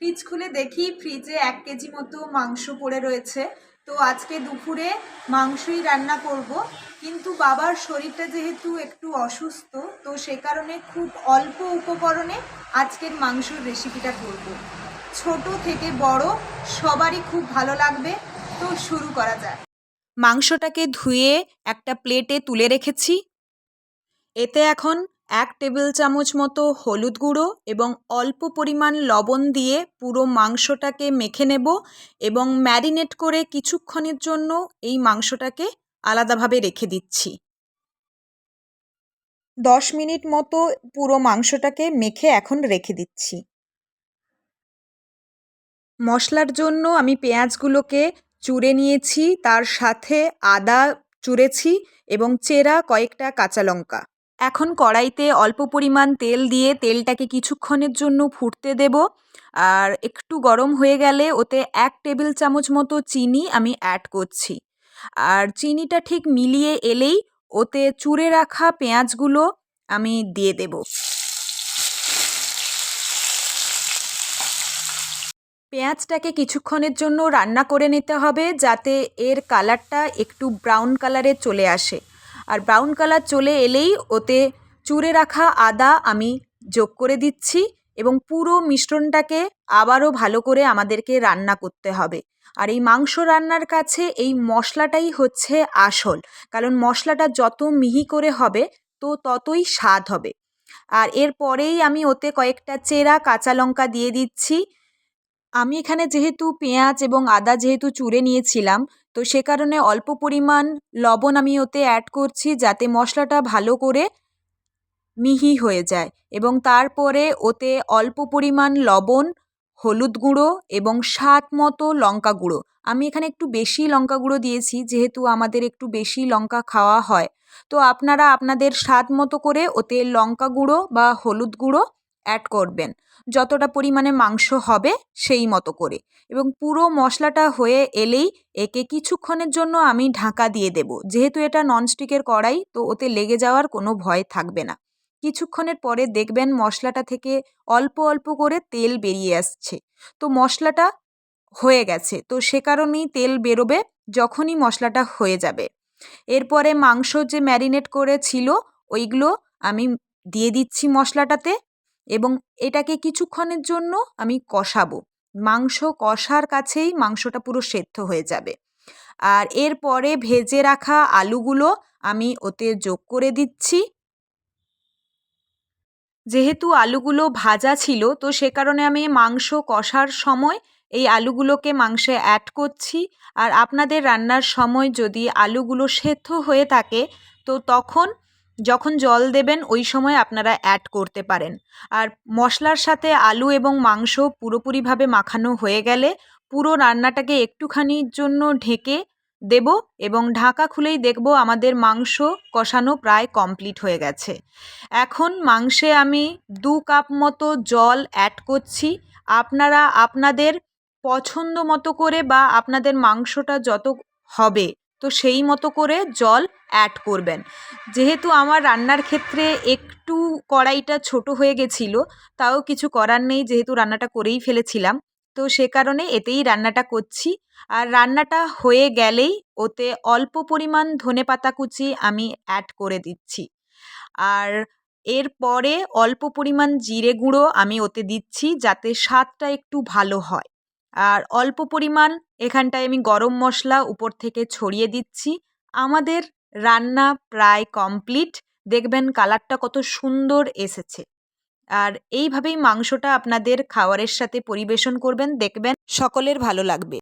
Fridge খুলে দেখি ফ্রিজে 1 কেজি মতো মাংস পড়ে রয়েছে। তো আজকে দুপুরে মাংসই রান্না করব, কিন্তু বাবার শরীরটা যেহেতু একটু অসুস্থ, তো সে কারণে খুব অল্প উপকরণে আজকের মাংসর রেসিপিটা করব। ছোট থেকে বড় সবারই খুব ভালো লাগবে। তো শুরু করা যাক। মাংসটাকে ধুয়ে একটা প্লেটে তুলে রেখেছি। এতে এখন 1 টেবিল চামচ মতো হলুদ গুঁড়ো এবং অল্প পরিমাণ লবণ দিয়ে পুরো মাংসটাকে মেখে নেব এবং ম্যারিনেট করে কিছুক্ষণের জন্য এই মাংসটাকে আলাদাভাবে রেখে দিচ্ছি। 10 মিনিট মতো পুরো মাংসটাকে মেখে এখন রেখে দিচ্ছি। মশলার জন্য আমি পেঁয়াজগুলোকে চুড়ে নিয়েছি, তার সাথে আদা চুড়েছি এবং চেরা কয়েকটা কাঁচা লঙ্কা। এখন কড়াইতে অল্প পরিমাণ তেল দিয়ে তেলটাকে কিছুক্ষণের জন্য ফুটতে দেব। আর একটু গরম হয়ে গেলে ওতে 1 টেবিল চামচ মতো চিনি আমি অ্যাড করছি। আর চিনিটা ঠিক মিলিয়ে এলেই ওতে চুড়ে রাখা পেঁয়াজগুলো আমি দিয়ে দেব। পেঁয়াজটাকে কিছুক্ষণের জন্য রান্না করে নিতে হবে, যাতে এর কালারটা একটু ব্রাউন কালারে চলে আসে। আর ব্রাউন কালার চলে এলেই ওতে চুড়ে রাখা আদা আমি যোগ করে দিচ্ছি এবং পুরো মিশ্রণটাকে আবারও ভালো করে আমাদেরকে রান্না করতে হবে। আর এই মাংস রান্নার কাছে এই মশলাটাই হচ্ছে আসল, কারণ মশলাটা যত মিহি করে হবে তো ততই স্বাদ হবে। আর এরপরেই আমি ওতে কয়েকটা চেরা কাঁচা লঙ্কা দিয়ে দিচ্ছি। আমি এখানে যেহেতু পেঁয়াজ এবং আদা যেহেতু চুড়ে নিয়েছিলাম, তো সে কারণে অল্প পরিমাণ লবণ আমি ওতে অ্যাড করছি, যাতে মশলাটা ভালো করে মিহি হয়ে যায়। এবং তারপরে ওতে অল্প পরিমাণ লবণ, হলুদ গুঁড়ো এবং স্বাদ মতো লঙ্কা গুঁড়ো। আমি এখানে একটু বেশি লঙ্কা গুঁড়ো দিয়েছি, যেহেতু আমাদের একটু বেশি লঙ্কা খাওয়া হয়। তো আপনারা আপনাদের স্বাদ মতো করে ওতে লঙ্কা গুঁড়ো বা হলুদ গুঁড়ো অ্যাড করবেন, যতটা পরিমাণে মাংস হবে সেই মতো করে। এবং পুরো মশলাটা হয়ে এলেই একে কিছুক্ষণের জন্য আমি ঢাকা দিয়ে দেব। যেহেতু এটা ননস্টিকের কড়াই, তো ওতে লেগে যাওয়ার কোনো ভয় থাকবে না। কিছুক্ষণের পরে দেখবেন মশলাটা থেকে অল্প অল্প করে তেল বেরিয়ে আসছে। তো মশলাটা হয়ে গেছে, তো সে কারণেই তেল বেরোবে যখনই মশলাটা হয়ে যাবে। এরপরে মাংস যে ম্যারিনেট করে ছিল ওইগুলো আমি দিয়ে দিচ্ছি মশলাটাতে এবং এটাকে কিছুক্ষণের জন্য আমি কষাবো। মাংস কষার কাছেই মাংসটা পুরো সেদ্ধ হয়ে যাবে। আর এরপরে ভেজে রাখা আলুগুলো আমি ওতে যোগ করে দিচ্ছি। যেহেতু আলুগুলো ভাজা ছিল, তো সে কারণে আমি মাংস কষার সময় এই আলুগুলোকে মাংসে অ্যাড করছি। আর আপনাদের রান্নার সময় যদি আলুগুলো সেদ্ধ হয়ে থাকে, তো তখন যখন জল দেবেন ওই সময় আপনারা অ্যাড করতে পারেন। আর মশলার সাথে আলু এবং মাংস পুরোপুরিভাবে মাখানো হয়ে গেলে পুরো রান্নাটাকে একটুখানির জন্য ঢেকে দেব এবং ঢাকা খুলেই দেখব আমাদের মাংস কষানো প্রায় কমপ্লিট হয়ে গেছে। এখন মাংসে আমি 2 কাপ মতো জল অ্যাড করছি। আপনারা আপনাদের পছন্দ মতো করে বা আপনাদের মাংসটা যত হবে, তো সেই মতো করে জল অ্যাড করবেন। যেহেতু আমার রান্নার ক্ষেত্রে একটু কড়াইটা ছোট হয়ে গেছিলো, তাও কিছু করার নেই, যেহেতু রান্নাটা করেই ফেলেছিলাম, তো সে কারণে এতেই রান্নাটা করছি। আর রান্নাটা হয়ে গেলেই ওতে অল্প পরিমাণ ধনেপাতা কুচি আমি অ্যাড করে দিচ্ছি। আর এরপরে অল্প পরিমাণ জিরে গুঁড়ো আমি ওতে দিচ্ছি, যাতে স্বাদটা একটু ভালো হয়। আর অল্প পরিমাণ এখানটায় আমি গরম মশলা উপর থেকে ছড়িয়ে দিচ্ছি। আমাদের রান্না প্রায় কমপ্লিট। দেখবেন কালারটা কত সুন্দর এসেছে। আর এইভাবেই মাংসটা আপনাদের খাবারের সাথে পরিবেশন করবেন, দেখবেন সকলের ভালো লাগবে।